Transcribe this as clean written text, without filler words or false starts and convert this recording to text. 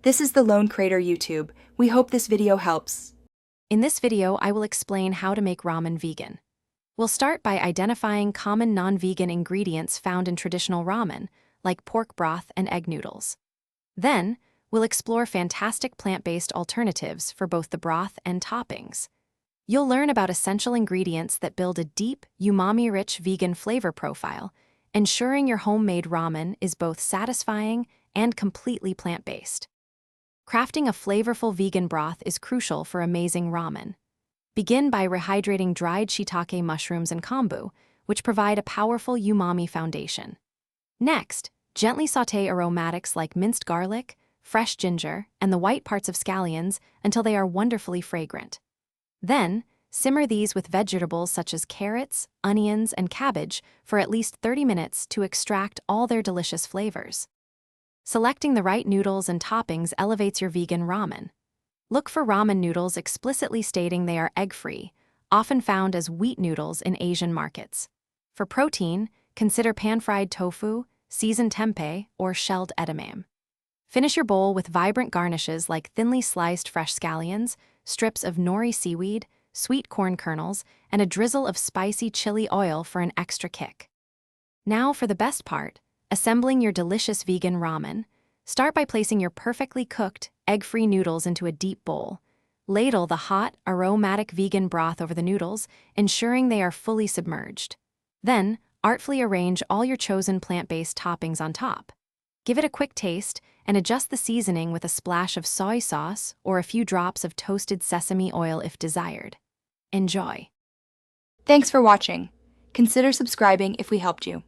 This is the Lone Crater YouTube. We hope this video helps. In this video, I will explain how to make ramen vegan. We'll start by identifying common non-vegan ingredients found in traditional ramen, like pork broth and egg noodles. Then, we'll explore fantastic plant-based alternatives for both the broth and toppings. You'll learn about essential ingredients that build a deep, umami-rich vegan flavor profile, ensuring your homemade ramen is both satisfying and completely plant-based. Crafting a flavorful vegan broth is crucial for amazing ramen. Begin by rehydrating dried shiitake mushrooms and kombu, which provide a powerful umami foundation. Next, gently sauté aromatics like minced garlic, fresh ginger, and the white parts of scallions until they are wonderfully fragrant. Then, simmer these with vegetables such as carrots, onions, and cabbage for at least 30 minutes to extract all their delicious flavors. Selecting the right noodles and toppings elevates your vegan ramen. Look for ramen noodles explicitly stating they are egg-free, often found as wheat noodles in Asian markets. For protein, consider pan-fried tofu, seasoned tempeh, or shelled edamame. Finish your bowl with vibrant garnishes like thinly sliced fresh scallions, strips of nori seaweed, sweet corn kernels, and a drizzle of spicy chili oil for an extra kick. Now for the best part, assembling your delicious vegan ramen. Start by placing your perfectly cooked, egg-free noodles into a deep bowl. Ladle the hot, aromatic vegan broth over the noodles, ensuring they are fully submerged. Then, artfully arrange all your chosen plant-based toppings on top. Give it a quick taste and adjust the seasoning with a splash of soy sauce or a few drops of toasted sesame oil if desired. Enjoy! Thanks for watching. Consider subscribing if we helped you.